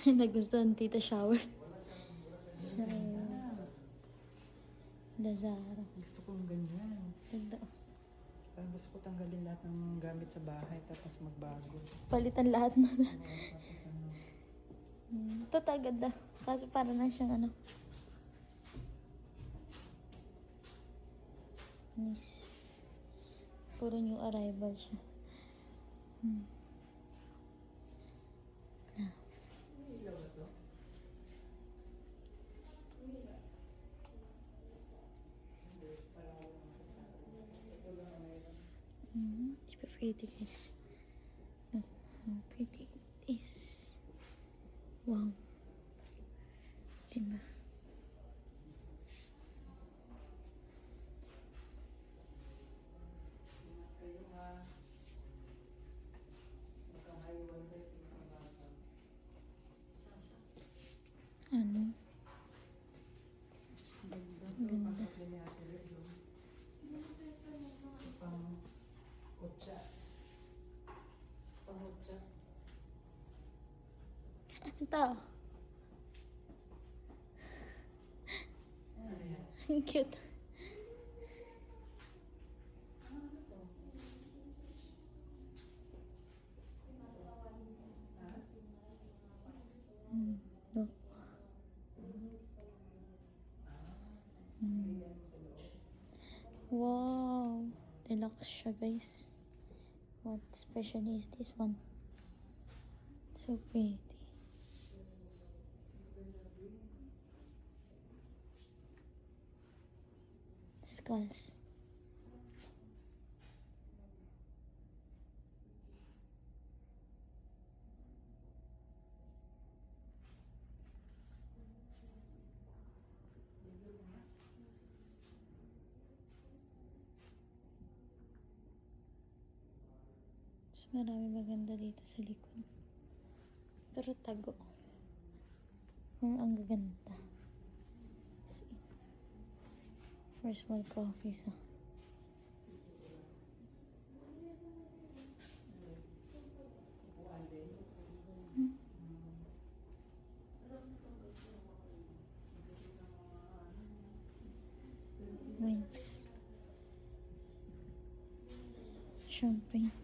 Nagustuhan tita shower. Sa Lazaro. Gusto kong ganyan. Ganda. Parang gusto ko tanggalin lahat ng gamit sa bahay tapos magbago. Palitan lahat na. Tapos ano. Ito tagad na. Kasi para na siyang ano. Nice. Puro new arrival siya. Super pretty guys. Look how pretty it is. Wow. Diba? Ano? Ganda. Pang kotsa. Pang kotsa. Ito. Ano yan? Ang cute. Look. Wow. Deluxe siya guys. What special is this one? So pretty. Skulls. So, marami maganda dito sa likod. Pero tago. Ang gaganda. See. For small coffees, ah. Wings. Champagne.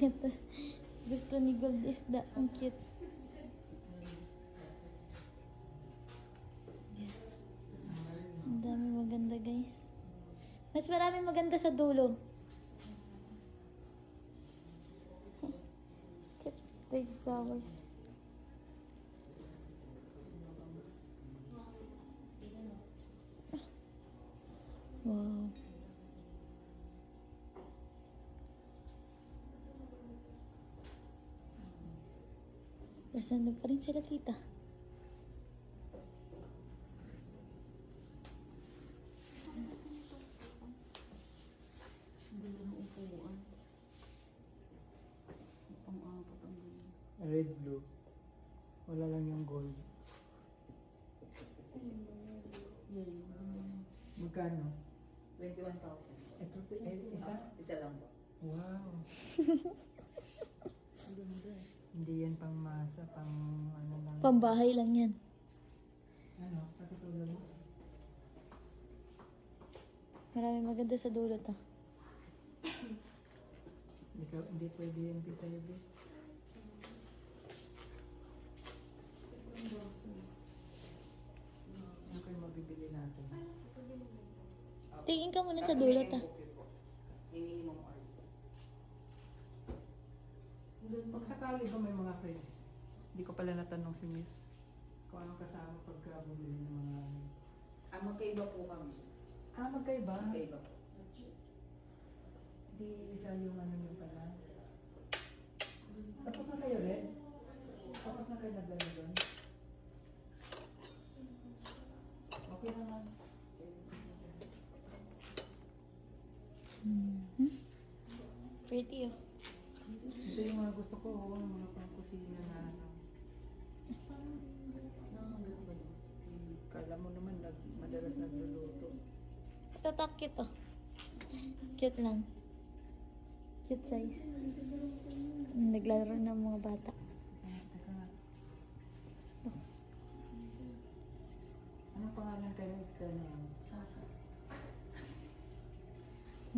Ito. Gusto ni Gold isda. Ang cute. Ang dami maganda guys. Mas marami maganda sa dulo. Cute. Red flowers. Wow. Tapos nandun pa rin sila tita. Ganda ng upuan. Pang-apat ang ganda. Red, blue. Wala lang yung gold. Yan, ganda. Magkano? 21,000. Ito, isa? Isa lang po. Wow. Ang ganda. Hindi yan pang masa, pang ano lang. Pambahay lang yan. Ano? Sa katulad mo? Marami maganda sa dulo ta. Hindi pwede yan sa'yo, babe. Ano kayo mabibili natin? Tingin ka muna sa dulo ta. Minimum order. Pag sakali ba may mga friends? Hindi ko pala natanong si Miss kung anong kasama pagka bumili ng mga... Magkaiba po kami. Magkaiba? Magkaiba po. Hindi isa yung ano yung pala. Tapos na kayo rin? Tapos na kayo nagdala doon? Okay naman. Pretty oh. Ito yung mga gusto ko, yung mga pang-kusina na ano. Kala mo naman, madalas nagluluto. Ito cute oh. Cute lang. Cute size. Naglalaro ng mga bata. Teka nga. Anong pangalan kayo isda na yan? Sasa.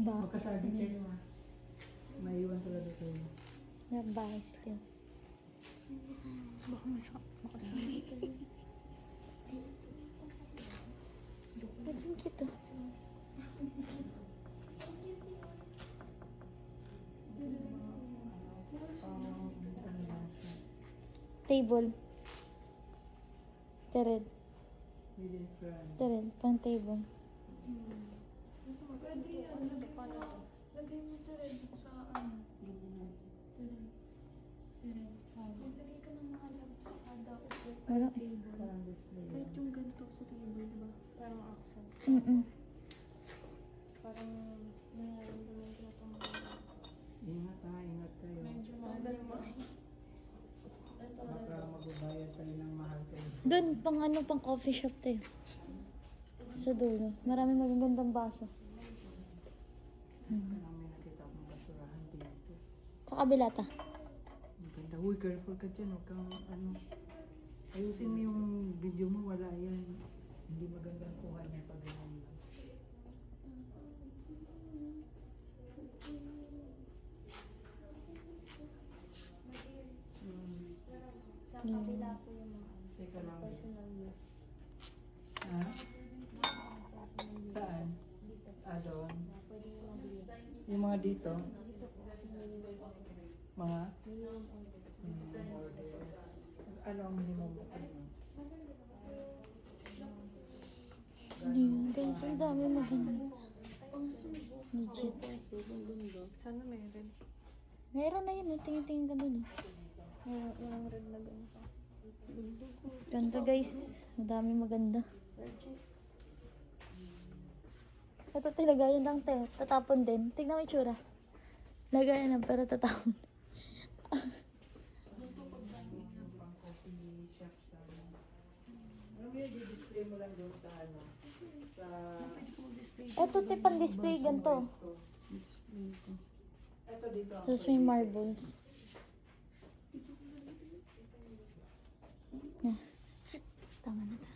Magkasabi kayo ha. Maiwan talaga kayo. Bahis kayo. Baka makasabi kayo. Ba't yung cute oh? Ano lang siya? Table. Tered. Really friend. Tered. Pang table. Pwede yan. Lagay mo ito rin sa ano. Maglagay ka ng mga lab sa kada upo. Wala. Table. Parang display. Kahit yung ganito sa table, di ba? Parang accent. Mm-mm. Parang nararamdaman ko na itong mga Ingat ha, ingat kayo. medyo mahal mo. Baka magbabayad tayo ng mahal kayo. Doon, pang ano, pang coffee shop tayo. Sa dulo. Maraming magagandang baso. Parang may nakita akong basurahan dito. Sa kabila ta. Ang ganda. Uy, careful ka dyan. Huwag kang ano. Ayusin mo yung video mo. Wala yan. Hindi magandang kuha niya pag ganyan lang. Sa kabila po yung mga Teka lang. personal use. Ha? Personal use. Saan? Dito. Ah, doon. Pwede mo mabili. Yung mga dito. Dito po. Mga Minimum order. order. Ano ang minimum ano? Yun, guys, ang dami maganda. Legit. Sana meron. Meron na yun, tingin-tingin ka dun. Yung red na ganito. Ganda guys, madami maganda. Ito tilagayan lang te, tatapon din. Tingnan mo yung tsura. Lagayan lang pero tatapon. Pang coffee shop sa ano mo yun, di-display mo lang doon sa ano? Sa Ito te pang display ganito. Ito dito. Tapos may marbles. Na. Tama na ta.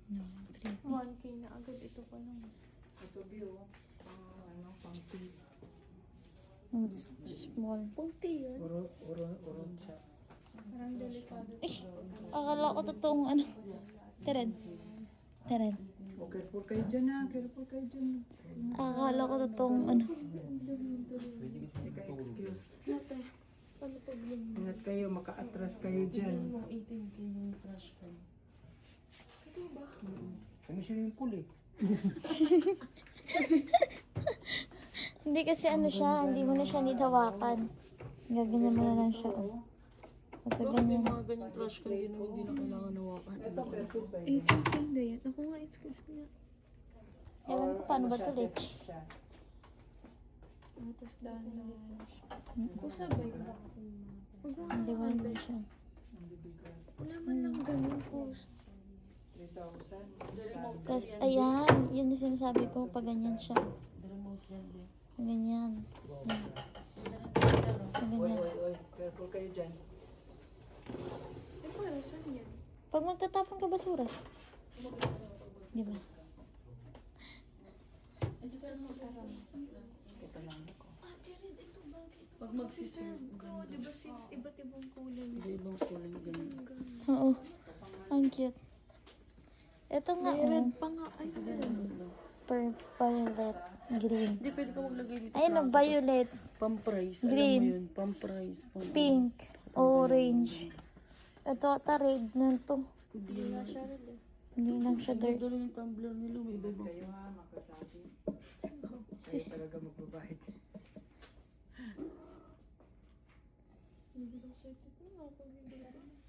No, pretty. 1K na agad ito pa lang. Ito view. Pang ano, pang tea. Small. Punti yun. Urong siya. Parang delikado. Akala ko totoong ano. Tered. Tered. O, careful kayo dyan ha. Careful kayo dyan. Akala ko totoong ano. Ika excuse. Nate, paano pag yun? Ingat kayo, maka-atras kayo dyan. 18K yung trash can. Ito ba? Kami swimming pool eh. Hindi kasi ano siya, hindi mo na siya nitawakan. Gaganyan mo na lang siya. Oh. Pagkaganyan. Mga ganyang trash can din na hindi na kailangan nawakan. Ito, purpose ba yun? 18K na yan. Ako nga, excuse me nga. Ewan ko paano ba ito, siya, Lich? set siya. Tapos dahan na yan. Hmm? Kung sabay ko. Huwag mo Hindi mo nga na siya. Ang bibigan. Wala man lang ganun post. 3,000. Tapos, ayan. Yun yung sinasabi ko, pag ganyan siya. Pag ganyan. Pag Oy, ganyan. oy, oy. Careful kayo dyan. Eh, para saan yan? Pag magtatapon ka basura. Di ba? Kita lang ako. Ate Red, ito bakit? Pag magsiserve ko, di ba since iba't ibang kulay ibang kulay ganun. Oo. Ang cute. Ito nga, May oh. red pa nga. Ay, Purple, red, green. Hindi, pwede ka maglagay dito. Ayun, oh, violet, Pang-price. Green. Alam mo yun, pang-price. pink, orange. Ito ata red na to. Hindi na siya red eh. Hindi lang siya dark. Dalo yung tumbler nila, may iba-ibang. Kayo ha, makasabi. Kayo talaga magbabayad. Hindi ko sa ito. Ano ako pag-ibig?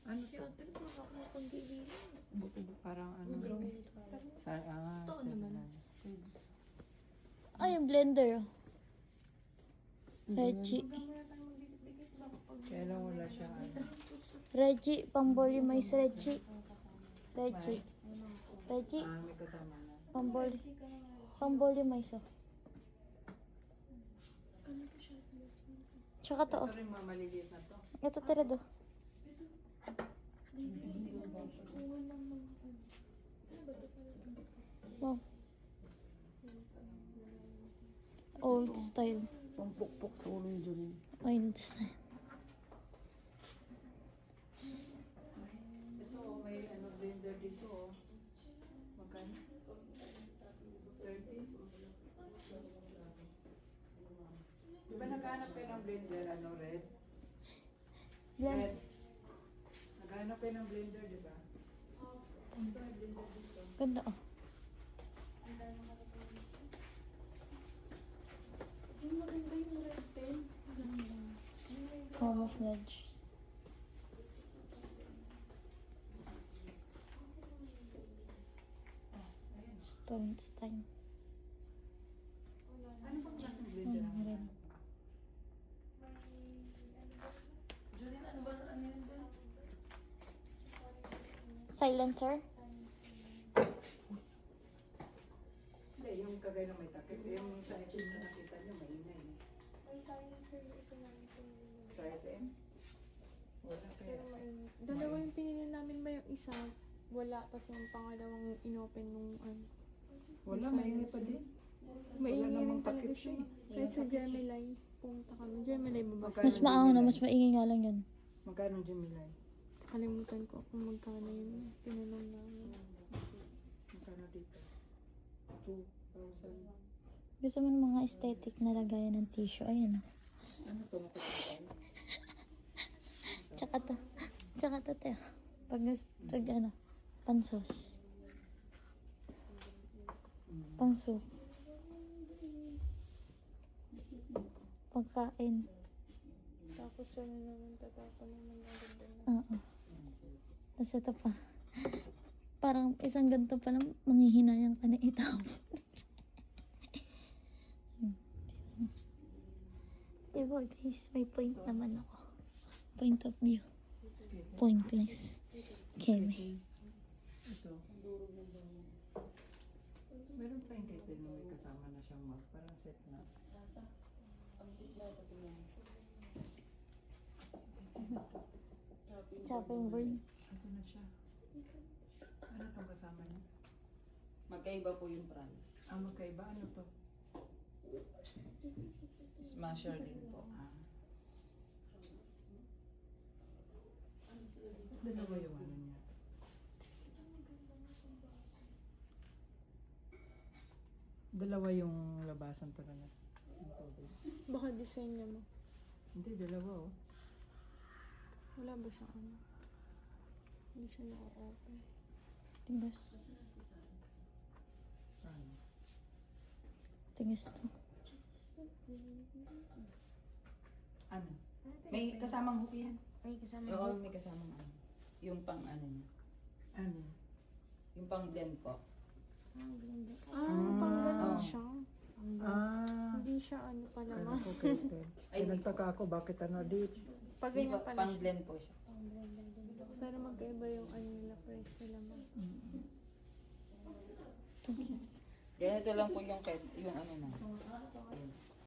Ano Si to? ate ko na ako pag-ibig. Parang ano? Totoo naman. Ay, yung blender. Oh. Reggie. Mamaya tayo magdikit-dikit ba kapag... Kaya lang wala siya ano. Reggie, pang-volumize Reggie. Reggie. Reggie, May kasama na. pang-volumize. Oh. Ganito siya. Tsaka to. Oh. Ito rin mga maliliit na to. Ito tira do. Kuha lang ng... Ano ba ito pala? Wow. Old style. Pampukpok sa ulo ni Jolene. Old style. Ito, may ano blender dito. Oh. Magkano? 30? Di ba naghanap kayo ng blender, ano, Red? Blend. Red. Naghanap kayo ng blender, di ba? Ganda oh. Yung maganda yung red pen. Ganda. Camouflage. Stone style. Ano bang klaseng blender ang Red. Jolene, ano ba ano yun ba? Silencer. Hindi, yung kagaya na may takip. Yung sa SM na nakita nyo, maingay. May silencer ito na ito. Sa SM? Wala kaya. Pero mainit. Dalawa yung pinili namin ba yung isa? Wala. Tapos yung pangalawang inopen nung ano. Wala, maingay pa din. Maingay namang rin talaga takip siya. siya. Kahit sa Gemini, pumunta kami. Gemini ba ba? Magkano Mas maango na, mas maingay nga lang yun. Magkano Gemini? Kalimutan ko kung magkano yung pinanong namin. Magkano dito? 2,000. Gusto mo ng mga aesthetic na lagayan ng tissue. Ayan oh. Ano to? Makikita? Tsaka to. Tsaka to, Teo. Pag ano, pansos. Pangso. Pagkain. Tapos ano naman, tatapon naman agad doon. Oo. Tapos ito pa. Parang isang ganito pa lang manghihinayang ka na itaw. Diba guys, may point naman ako. Point of view. Pointless. Keme. Ito. Meron pa yung kay Pen na may kasama na siyang map. Parang set na. Chopping board. Ito na siya. Ano itong kasama niya? Magkaiba po yung price. Magkaiba. Ano to? Smasher din po. Dalawa yung ano niya. Dalawa yung labasan talaga. Yung tubig. Baka design niya mo. Hindi, dalawa oh. Wala ba siya ano? Hindi siya naka-open. Tigas. Saan? Tigas to. Ano? May kasamang hook yan. Ay, kasama Oo, may kasamang ano. Yung pang ano niya. Ano? Yung pang blend po. pang ganun Oo. siya. Hindi siya ano pala Kala ma. ko kay Pen. Ay, Ay, nagtaka ako bakit ano dito. Pag Di ganyan ba, pala pang siya. blend po siya. Pero magkaiba yung ano nila price nila ma. Ganito lang po yung ano na. Yun.